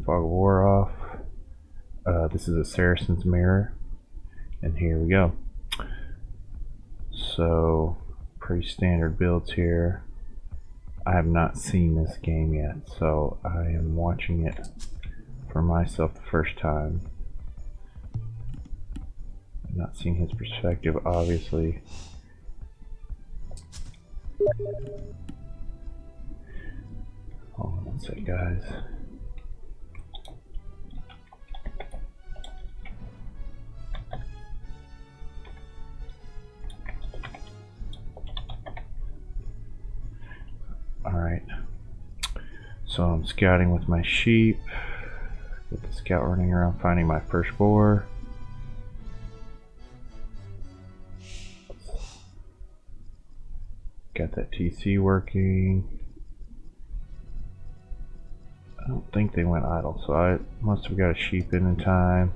fog of war off. This is a Saracen's Mirror, and here we go. So, pretty standard builds here. I have not seen this game yet, so I am watching it for myself the first time. I've not seen his perspective, obviously. Hold on one sec, guys. Alright, so I'm scouting with my sheep. Get the scout running around finding my first boar. Got that TC working. I don't think they went idle, so I must have got a sheep in time.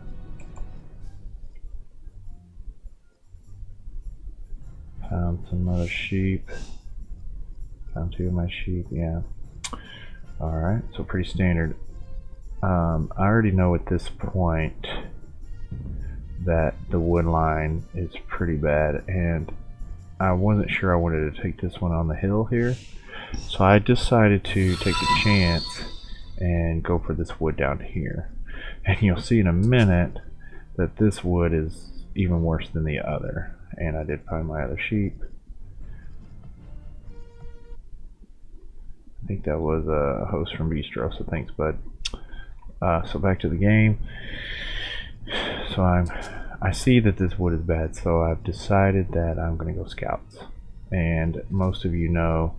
Found some other sheep. Found two of my sheep, yeah. Alright, so pretty standard. I already know at this point that the wood line is pretty bad, and I wasn't sure I wanted to take this one on the hill here, so I decided to take a chance and go for this wood down here. And you'll see in a minute that this wood is even worse than the other, and I did find my other sheep. I think that was a host from Bistro, so thanks, bud. So back to the game. So I see that this wood is bad, so I've decided that I'm going to go scouts. And most of you know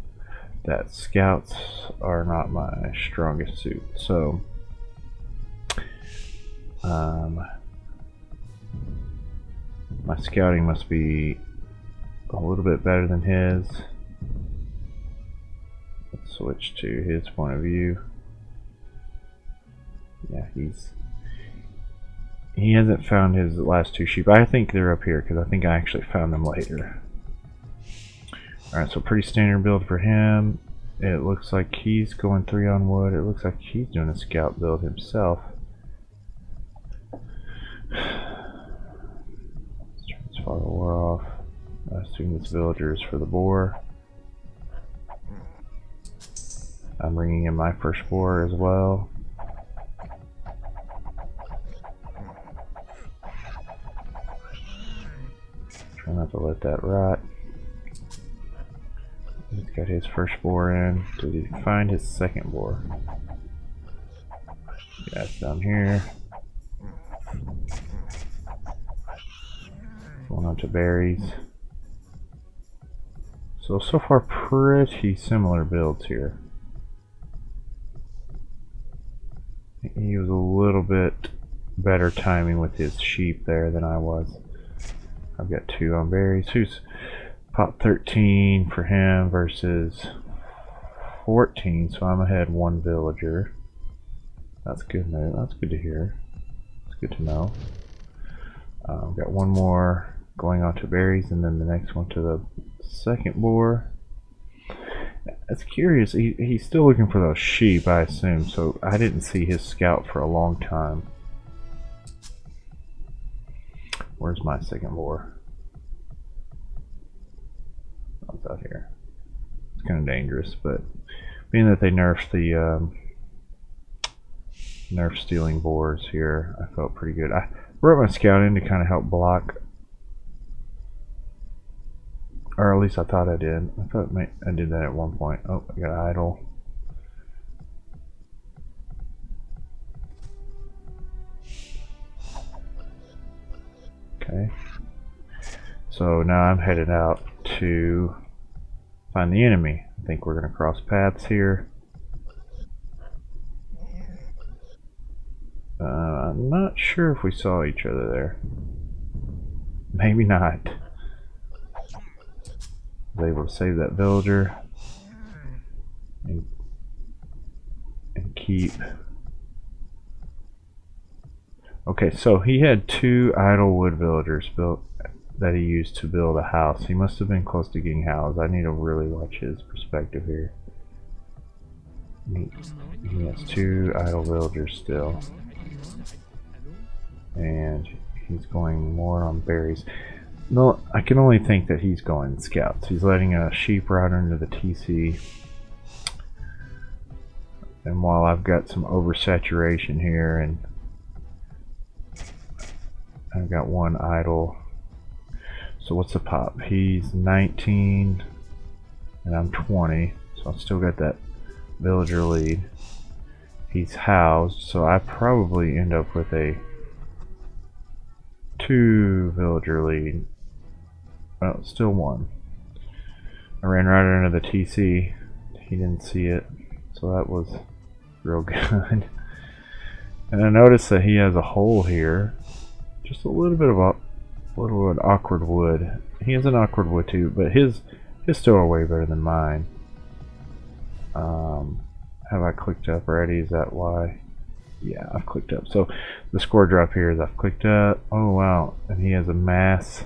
that scouts are not my strongest suit. So my scouting must be a little bit better than his. Let's switch to his point of view. Yeah, he hasn't found his last two sheep. I think they're up here because I think I actually found them later. Alright, so pretty standard build for him. It looks like he's going 3 on wood. It looks like he's doing a scout build himself. Let's turn this fog of war off. I assume this villager is for the boar. I'm bringing in my first boar as well. Try not to let that rot. He's got his first boar in. Did he find his second boar? Yeah, it's down here. Going on to berries. So far pretty similar builds here. He was a little bit better timing with his sheep there than I was. I've got 2 on berries. Who's pot 13 for him versus 14, so I'm ahead 1 villager. That's good. That's good to hear. It's good to know. Got 1 more going on to berries, and then the next one to the second boar. It's curious. He's still looking for those sheep, I assume. So I didn't see his scout for a long time. Where's my second boar? Oh, it's out here. It's kind of dangerous, but being that they nerfed the nerf stealing boars here, I felt pretty good. I brought my scout in to kind of help block, or at least I thought I did. I thought I did that at one point. Oh, I got idle. Okay. So now I'm headed out to find the enemy. I think we're going to cross paths here. I'm not sure if we saw each other there. Maybe not. I was able to save that villager and keep. Okay, so he had 2 idle wood villagers built that he used to build a house. He must have been close to getting housed. I need to really watch his perspective here. He has 2 idle villagers still. And he's going more on berries. No, I can only think that he's going scouts. He's letting a sheep ride into the TC. And while I've got some oversaturation here, and I've got 1 idle. So what's the pop? He's 19 and I'm 20. So I've still got that villager lead. He's housed, so I probably end up with a 2 villager lead. Well, still 1. I ran right under the TC. He didn't see it, so that was real good. And I noticed that he has a hole here. Just a little bit of awkward wood. He has an awkward wood too, but his still are way better than mine. Have I clicked up already? Is that why? Yeah, I've clicked up. So the score drop here is I've clicked up. Oh wow, and he has a mass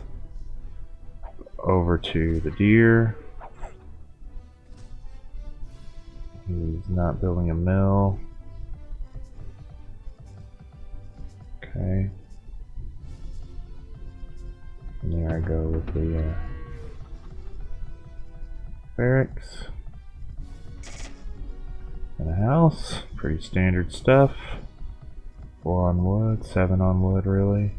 over to the deer. He's not building a mill. Okay. And there I go with the barracks. And a house. Pretty standard stuff. 4 on wood, 7 on wood really.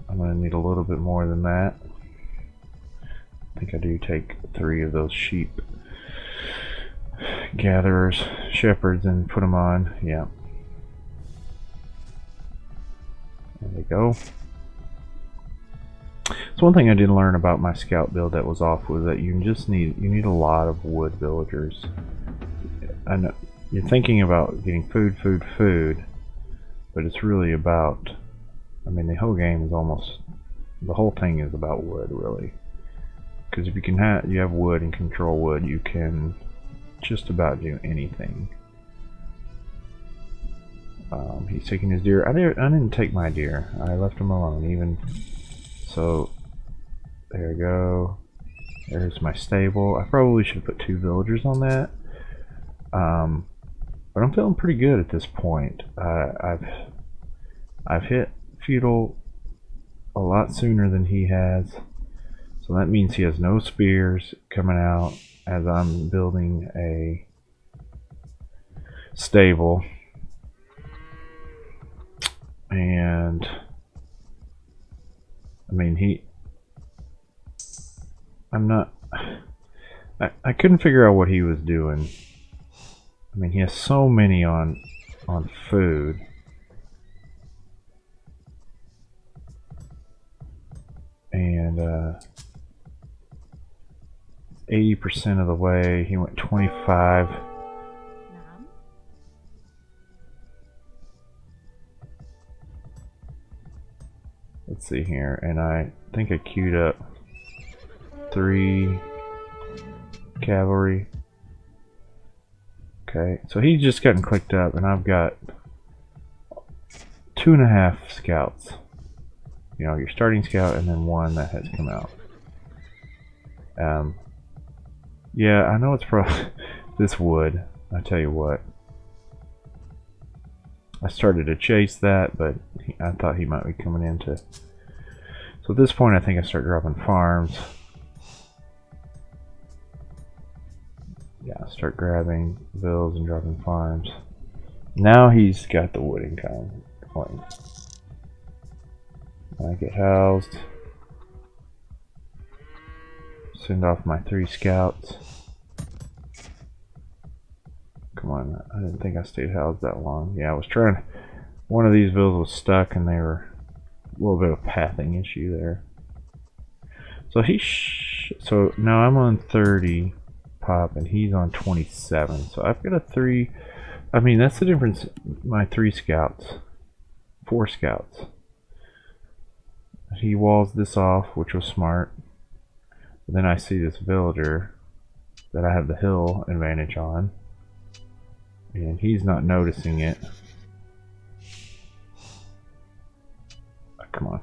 I'm going to need a little bit more than that. I think I do take 3 of those sheep gatherers, shepherds, and put them on. Yeah. There they go. So one thing I did learn about my scout build that was off was that you need a lot of wood villagers. I know you're thinking about getting food, but it's really about, I mean, the whole game is almost, the whole thing is about wood really. Because if you have wood and control wood, you can just about do anything. He's taking his deer. I didn't take my deer. I left him alone. Even so, there we go. There's my stable. I probably should have put 2 villagers on that. But I'm feeling pretty good at this point. I've hit feudal a lot sooner than he has, so that means he has no spears coming out as I'm building a stable. And I mean, I couldn't figure out what he was doing. I mean, he has so many on food. And 80% of the way, he went 25. Let's see here, and I think I queued up 3 cavalry. Okay, so he's just gotten clicked up, and I've got 2.5 scouts. You know, your starting scout, and then 1 that has come out. Yeah, I know it's probably this wood. I tell you what, I started to chase that, but I thought he might be coming into. So at this point, I think I start dropping farms. Yeah, start grabbing bills and dropping farms. Now he's got the wood income going. I get housed. Send off my 3 scouts. Come on, I didn't think I stayed housed that long. Yeah, I was trying. One of these bills was stuck, and they were a little bit of a pathing issue there. So so now I'm on 30 pop, and he's on 27. So I've got a 3. I mean, that's the difference. My 3 scouts, 4 scouts. He walls this off, which was smart. But then I see this villager that I have the hill advantage on, and he's not noticing it. Oh, come on.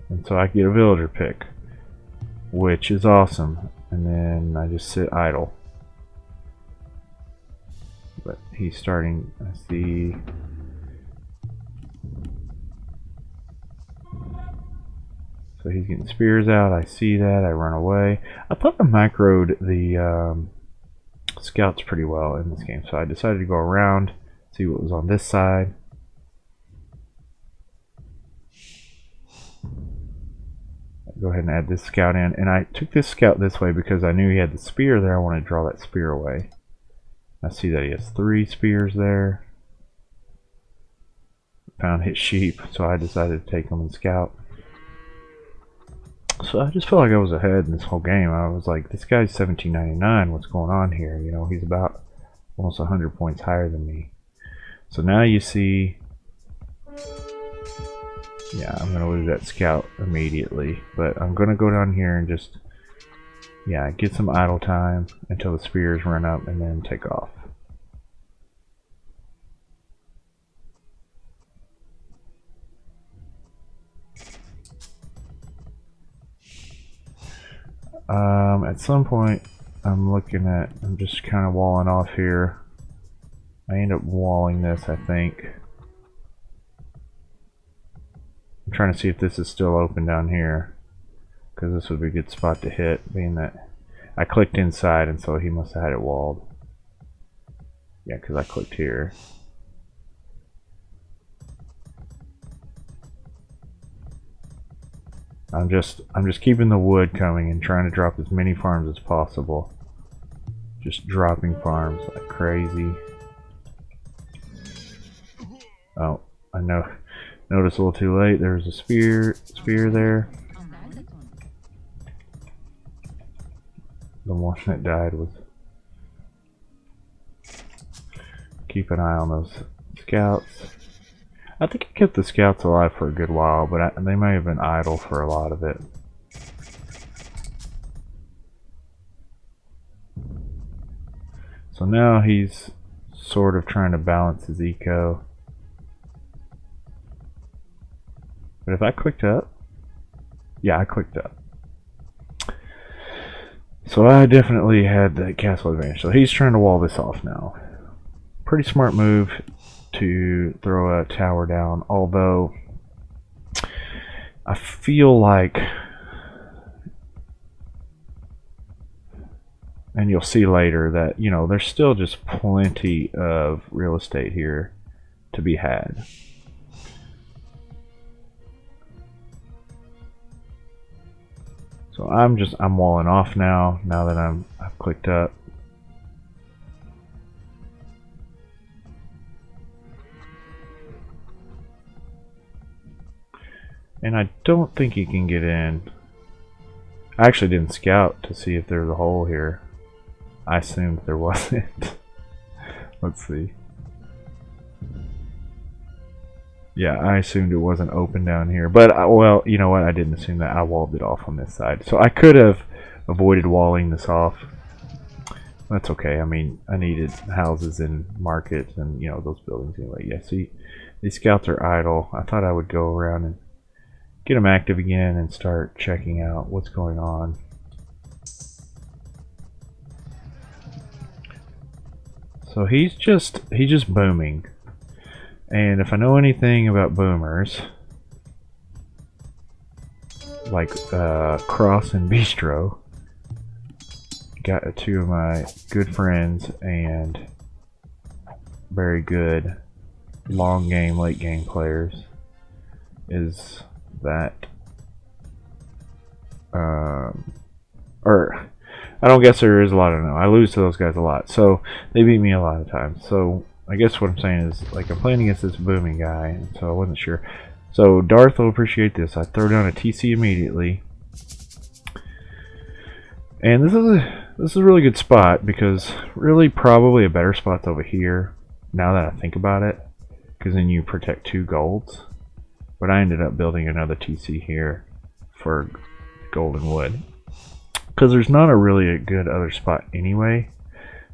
And so I get a villager pick. which is awesome. And then I just sit idle. But he's starting, I see. So he's getting spears out. I see that. I run away. I thought I microed the scouts pretty well in this game, so I decided to go around, see what was on this side. Go ahead and add this scout in, and I took this scout this way because I knew he had the spear there. I want to draw that spear away. I see that he has 3 spears there. Found his sheep, so I decided to take him and scout. So I just felt like I was ahead in this whole game. I was like, this guy's 1799. What's going on here? You know, he's about almost 100 points higher than me. So now you see, yeah, I'm gonna lose that scout immediately. But I'm gonna go down here and just, yeah, get some idle time until the spears run up and then take off. At some point, I'm just kind of walling off here. I end up walling this, I think. I'm trying to see if this is still open down here, because this would be a good spot to hit, being that I clicked inside, and so he must have had it walled. Yeah, because I clicked here. I'm just keeping the wood coming and trying to drop as many farms as possible. Just dropping farms like crazy. Oh, I know. Noticed a little too late. There's a spear there. The one that died was. Keep an eye on those scouts. I think I kept the scouts alive for a good while, but they may have been idle for a lot of it. So now he's sort of trying to balance his eco. But if I clicked up, yeah, I clicked up. So I definitely had the castle advantage. So he's trying to wall this off now. Pretty smart move to throw a tower down, although I feel like, and you'll see later that, you know, there's still just plenty of real estate here to be had. So I'm walling off now that I've clicked up. And I don't think he can get in. I actually didn't scout to see if there's a hole here. I assumed there wasn't. Let's see. Yeah, I assumed it wasn't open down here. But, well, you know what? I didn't assume that. I walled it off on this side. So I could have avoided walling this off. That's okay. I mean, I needed houses and markets and, you know, those buildings anyway. Yeah, see, these scouts are idle. I thought I would go around and get them active again and start checking out what's going on. So he's just booming. And if I know anything about boomers, like Cross and Bistro, got 2 of my good friends and very good long game, late game players, is that or I don't guess there is a lot of them. I lose to those guys a lot, so they beat me a lot of times. So I guess what I'm saying is, like, I'm playing against this booming guy, and so I wasn't sure. So Darth will appreciate this. I throw down a TC immediately, and this is a really good spot, because really probably a better spot's over here now that I think about it, because then you protect 2 golds. But I ended up building another TC here for golden wood, because there's not a really good other spot anyway.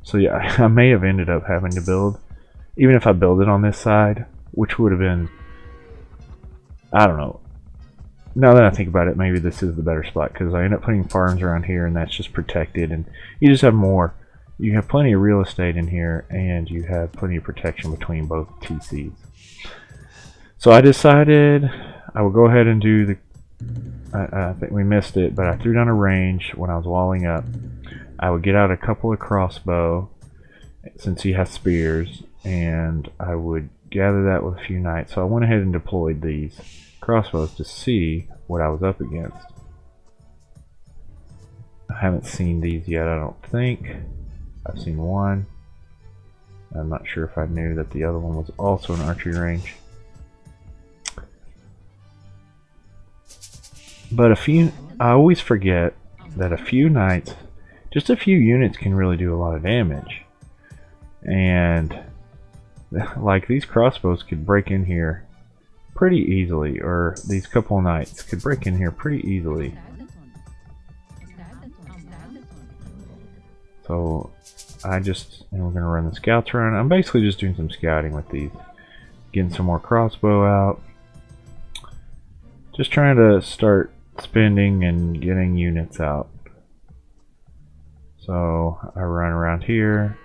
So yeah, I may have ended up having to build, even if I build it on this side, which would have been, I don't know, now that I think about it, maybe this is the better spot, because I end up putting farms around here, and that's just protected, and you just have more. You have plenty of real estate in here, and you have plenty of protection between both TCs. So I decided I will go ahead and do the... I think we missed it, but I threw down a range when I was walling up. I would get out a couple of crossbow, since he has spears, and I would gather that with a few knights. So I went ahead and deployed these crossbows to see what I was up against. I haven't seen these yet, I don't think. I've seen one. I'm not sure if I knew that the other one was also an archery range. But I always forget that a few knights, just a few units, can really do a lot of damage. And like these crossbows could break in here pretty easily, or these couple of knights could break in here pretty easily. So and we're gonna run the scouts around. I'm basically just doing some scouting with these, getting some more crossbow out, just trying to start spending and getting units out. So I run around here,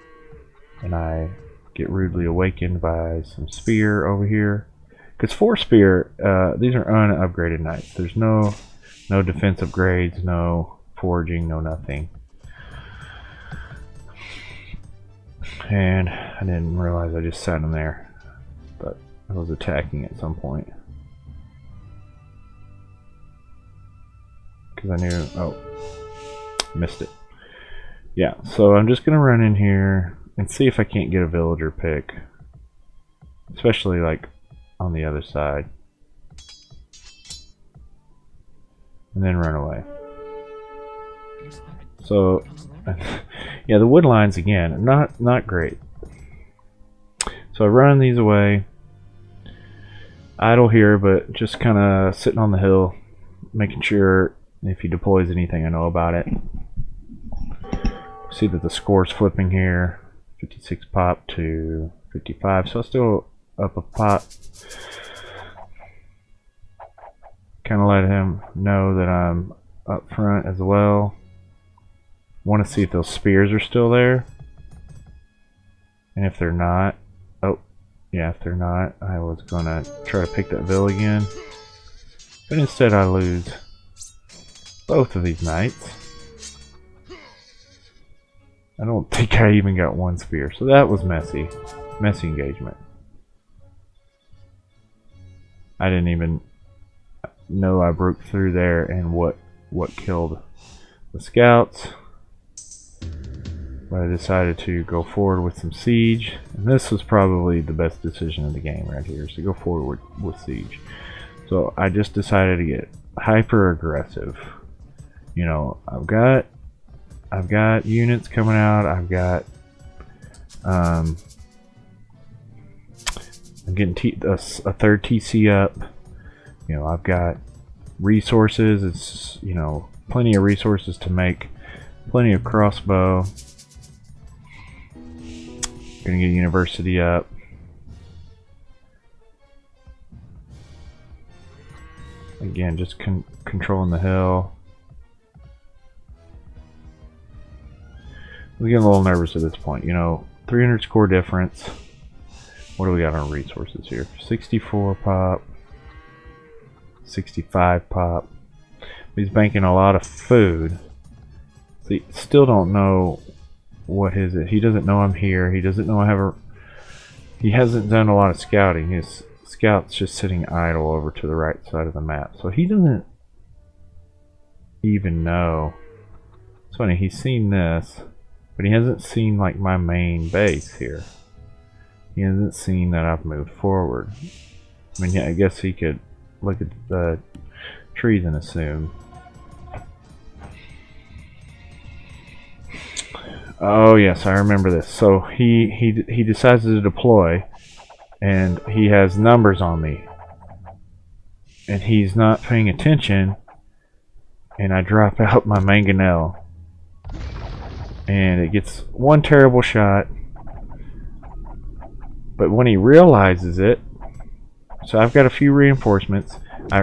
and I get rudely awakened by some spear over here. Because 4 spear, these are unupgraded knights. There's no defense upgrades, no foraging, no nothing. And I didn't realize I just sat in there, but I was attacking at some point. Because I knew, oh, missed it. Yeah, so I'm just gonna run in here and see if I can't get a villager pick, especially like on the other side, and then run away. So yeah, the wood lines again, not great. So I run these away, idle here, but just kind of sitting on the hill, making sure if he deploys anything I know about it. See that the score's flipping here, 56 pop to 55, so still up a pop. Kind of let him know that I'm up front as well. Want to see if those spears are still there, and if they're not, oh yeah, if they're not, I was gonna try to pick that vill again, but instead I lose both of these knights. I don't think I even got 1 spear, so that was messy engagement. I didn't even know I broke through there, and what killed the scouts. But I decided to go forward with some siege, and this was probably the best decision of the game right here, is to go forward with siege. So I just decided to get hyper aggressive. You know, I've got units coming out. I'm getting a 3rd TC up. You know, I've got resources. It's, you know, plenty of resources to make plenty of crossbow. Gonna get a university up. Again, just controlling the hill. I'm getting a little nervous at this point. You know, 300 score difference. What do we got on resources here? 64 pop. 65 pop. He's banking a lot of food. See, still don't know what is it. He doesn't know I'm here. He doesn't know I have a... He hasn't done a lot of scouting. His scout's just sitting idle over to the right side of the map. So he doesn't even know. It's funny, he's seen this, but he hasn't seen like my main base here. He hasn't seen that I've moved forward. I mean, yeah, I guess he could look at the trees and assume. Oh yes, I remember this. So he decides to deploy, and he has numbers on me, and he's not paying attention, and I drop out my mangonel, and it gets 1 terrible shot. But when he realizes it, so I've got a few reinforcements.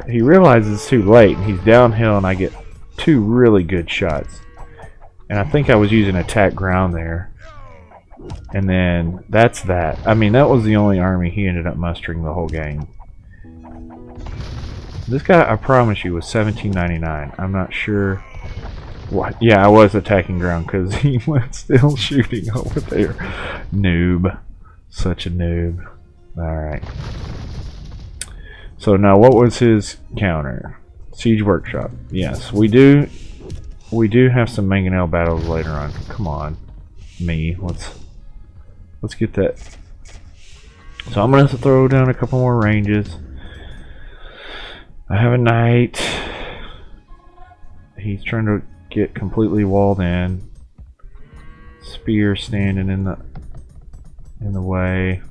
He realizes it's too late, and he's downhill, and I get 2 really good shots. And I think I was using attack ground there. And then that's that. I mean, that was the only army he ended up mustering the whole game. This guy, I promise you, was $17.99. I'm not sure what. Yeah, I was attacking ground because he was still shooting over there. Noob. Such a noob. Alright. So now what was his counter? Siege Workshop. Yes, we do have some mangonel battles later on. Come on. Me. Let's get that. So I'm gonna have to throw down a couple more ranges. I have a knight. He's trying to get completely walled in. Spear standing in the way.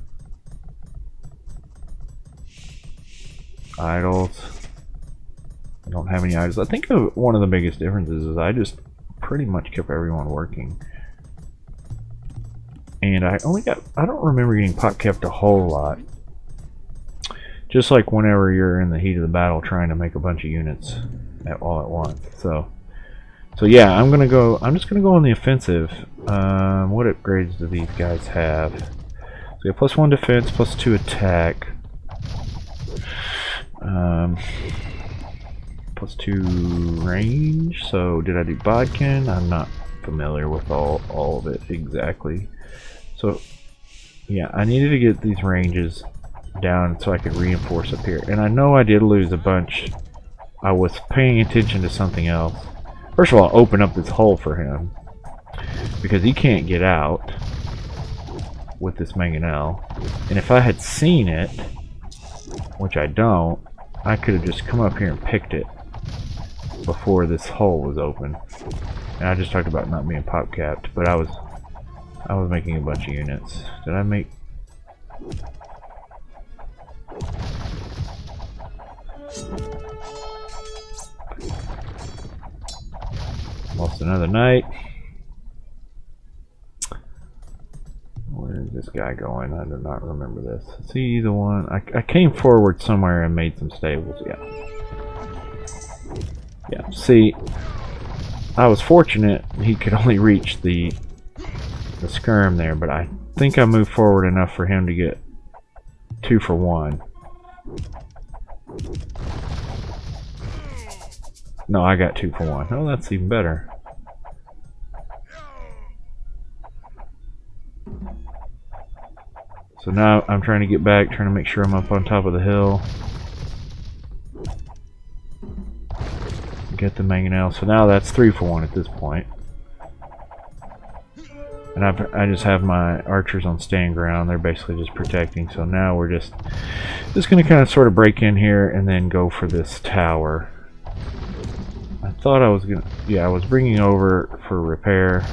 Idols. I don't have any idols. I think one of the biggest differences is I just pretty much kept everyone working. And I don't remember getting pop kept a whole lot. Just like whenever you're in the heat of the battle trying to make a bunch of units all at once. So yeah, I'm just gonna go on the offensive. What upgrades do these guys have? So we have +1 defense, +2 attack. +2 range. So did I do Bodkin? I'm not familiar with all of it exactly. So yeah, I needed to get these ranges down so I could reinforce up here. And I know I did lose a bunch. I was paying attention to something else. First of all, open up this hole for him because he can't get out with this mangonel. And if I had seen it, which I don't, I could have just come up here and picked it before this hole was open. And I just talked about not being pop capped, but I was making a bunch of units. Did I make? Lost another knight. Where is this guy going? I do not remember this. Is he the one? I came forward somewhere and made some stables. Yeah. Yeah. See, I was fortunate he could only reach the skirm there, but I think I moved forward enough for him to get 2 for 1. No, I got 2 for 1. Oh, that's even better. So now I'm trying to get back, trying to make sure I'm up on top of the hill. Get the mangonel. So now that's 3 for 1 at this point. And I just have my archers on stand ground. They're basically just protecting. So now we're just going to kind of sort of break in here and then go for this tower. I thought I was going to... Yeah, I was bringing over for repair.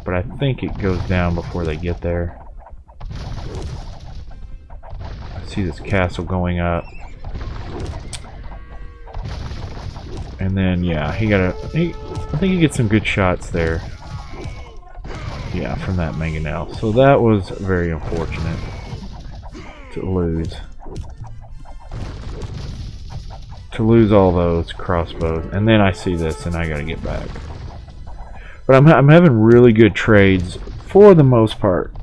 But I think it goes down before they get there. I see this castle going up. And then, yeah, I think he gets some good shots there. Yeah, from that mangonel. So that was very unfortunate to lose. To lose all those crossbows. And then I see this and I gotta get back. But I'm having really good trades for the most part.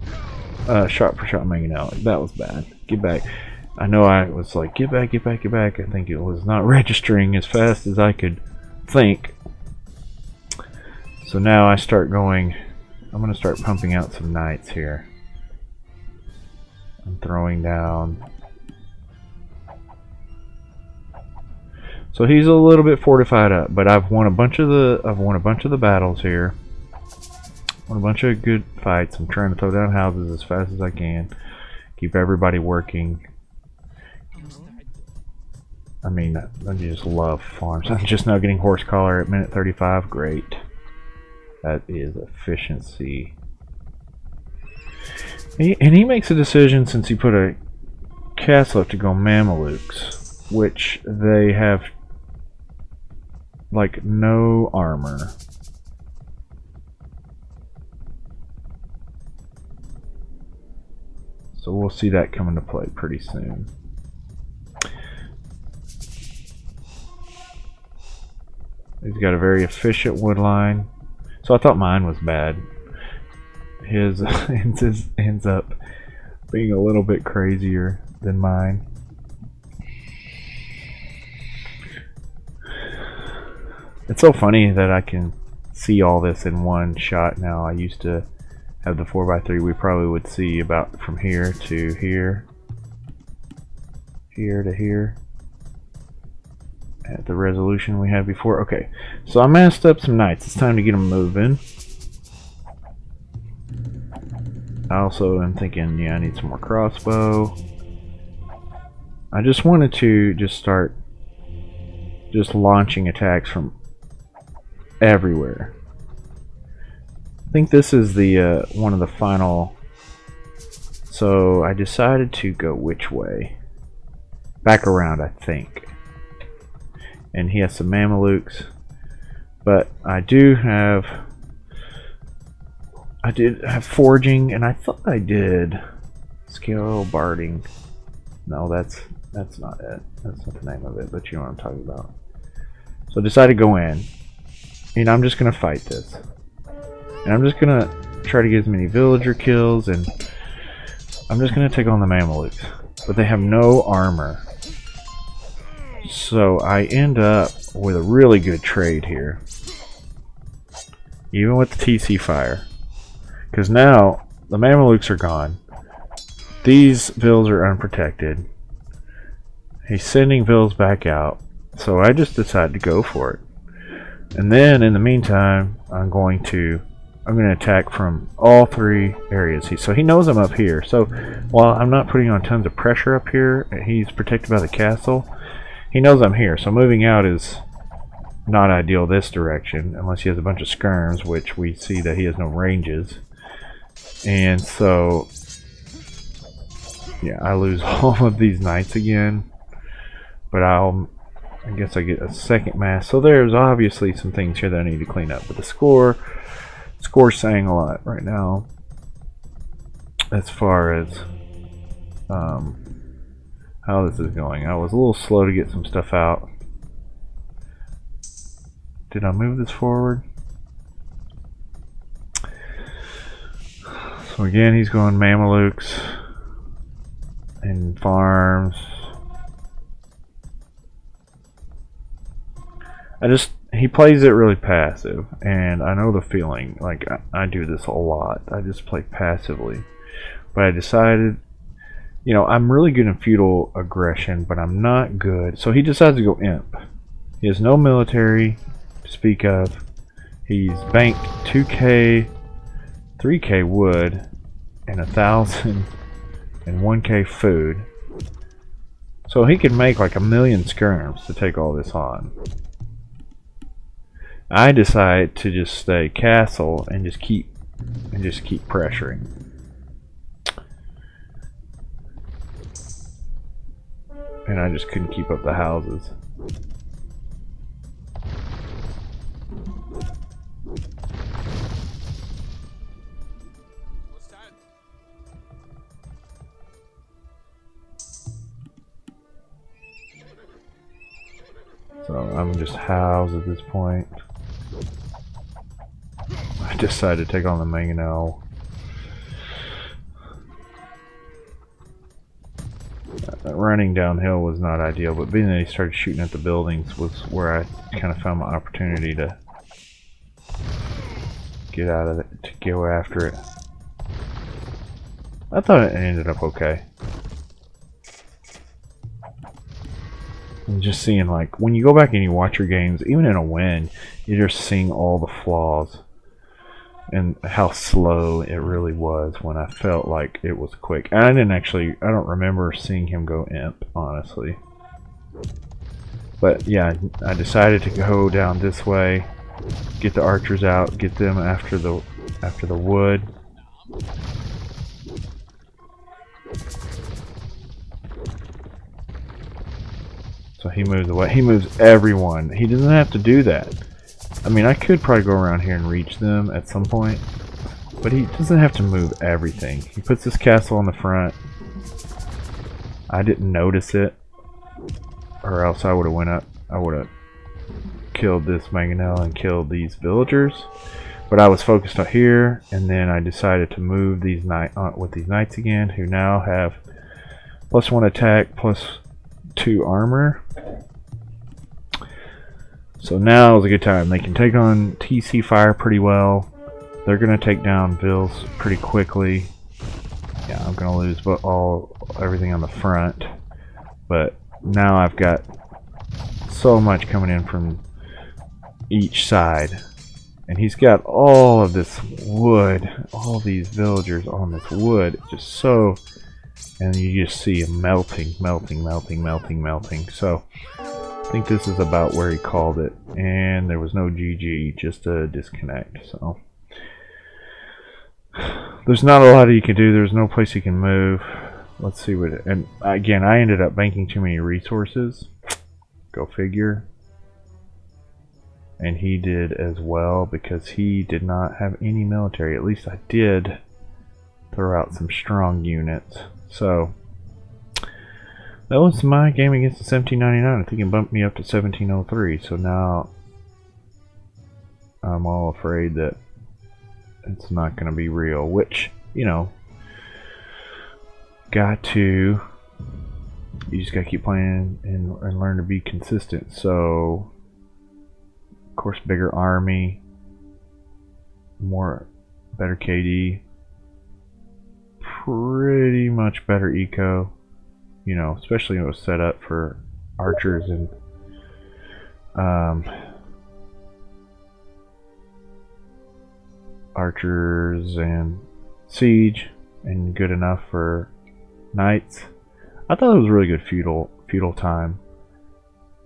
Shot for shot mangonel. That was bad. Get back. I know I was like, get back, get back, get back. I think it was not registering as fast as I could think. So now I start going... I'm going to start pumping out some knights here. I'm throwing down. So he's a little bit fortified up, but I've won a bunch of the battles here. Won a bunch of good fights. I'm trying to throw down houses as fast as I can. Keep everybody working. I mean, I just love farms. I'm just now getting horse collar at minute 35. Great. That is efficiency. And he makes a decision since he put a castle up to go Mamelukes, which they have like no armor. So we'll see that come into play pretty soon. He's got a very efficient wood line. So I thought mine was bad. His ends up being a little bit crazier than mine. It's so funny that I can see all this in one shot now. I used to have the 4x3. We probably would see about from here to here, here to here, at the resolution we had before. Okay, so I masked up some knights. It's time to get them moving. I also am thinking, yeah, I need some more crossbow. I just wanted to just start just launching attacks from everywhere. I think this is the one of the final. So I decided to go which way? Back around, I think. And he has some Mamelukes, but I did have forging, and I thought I did skill barding. No, that's not it. That's not the name of it, but you know what I'm talking about. So I decided to go in, and I'm just gonna fight this, and I'm just gonna try to get as many villager kills, and I'm just gonna take on the Mamelukes, but they have no armor. So I end up with a really good trade here, even with the TC fire, because now the Mamelukes are gone. These vills are unprotected. He's sending vills back out, so I just decided to go for it. And then in the meantime, I'm going to attack from all three areas. So he knows I'm up here. So while I'm not putting on tons of pressure up here, he's protected by the castle. He knows I'm here, so moving out is not ideal this direction, unless he has a bunch of skirms, which we see that he has no ranges. And so, yeah, I lose all of these knights again, but I guess I get a second mass. So there's obviously some things here that I need to clean up, but the score's saying a lot right now as far as how this is going. I was a little slow to get some stuff out. Did I move this forward? So again, he's going Mamelukes and farms. He plays it really passive, and I know the feeling. Like, I do this a lot. I just play passively. But I decided, you know, I'm really good in feudal aggression, but I'm not good. So he decides to go imp. He has no military to speak of. He's banked 2k, 3k wood, and 1,000 and 1k food. So he could make like 1,000,000 skirms to take all this on. I decide to just stay castle and just keep pressuring. And I just couldn't keep up the houses. So I'm just housed at this point. I decided to take on the Mangonel. Running downhill was not ideal, but being that he started shooting at the buildings was where I kind of found my opportunity to get out of it, to go after it. I thought it ended up okay. I'm just seeing, like, when you go back and you watch your games, even in a win, you're just seeing all the flaws and how slow it really was when I felt like it was quick. And I don't remember seeing him go imp, honestly. But yeah, I decided to go down this way, get the archers out, get them after the wood. So he moves away. He moves everyone. He doesn't have to do that. I mean, I could probably go around here and reach them at some point, but he doesn't have to move everything. He puts this castle on the front. I didn't notice it, or else I would have went up. I would have killed this mangonel and killed these villagers. But I was focused on here, and then I decided to move these with these knights again, who now have +1 attack, +2 armor. So now is a good time. They can take on TC fire pretty well. They're gonna take down Vills pretty quickly. Yeah, I'm gonna lose everything on the front, but now I've got so much coming in from each side, and he's got all of this wood, all these villagers on this wood, just so, and you just see him melting. So I think this is about where he called it, and there was no GG, just a disconnect. So there's not a lot you can do. There's no place you can move. Let's see what. And again, I ended up banking too many resources. Go figure. And he did as well, because he did not have any military. At least I did throw out some strong units. So that was my game against the 1799. I think it bumped me up to 1703. So now I'm all afraid that it's not going to be real. Which, you know, you just got to keep playing and learn to be consistent. So, of course, bigger army, better KD, pretty much better eco. You know, especially when it was set up for archers and siege, and good enough for knights. I thought it was a really good feudal time,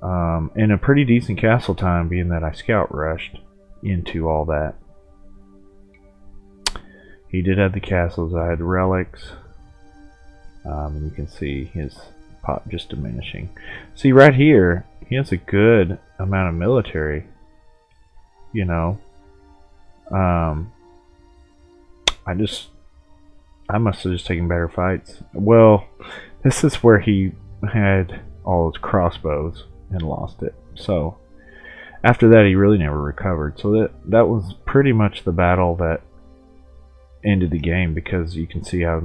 and a pretty decent castle time, being that I scout rushed into all that. He did have the castles. I had the relics. And you can see his pop just diminishing. See right here, he has a good amount of military. You know, I must have just taken better fights. Well, this is where he had all his crossbows and lost it. So after that, he really never recovered. So that was pretty much the battle that ended the game, because you can see how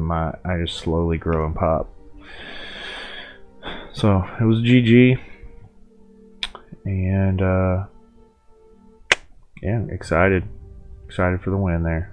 I just slowly grow and pop. So it was GG, and yeah, excited for the win there.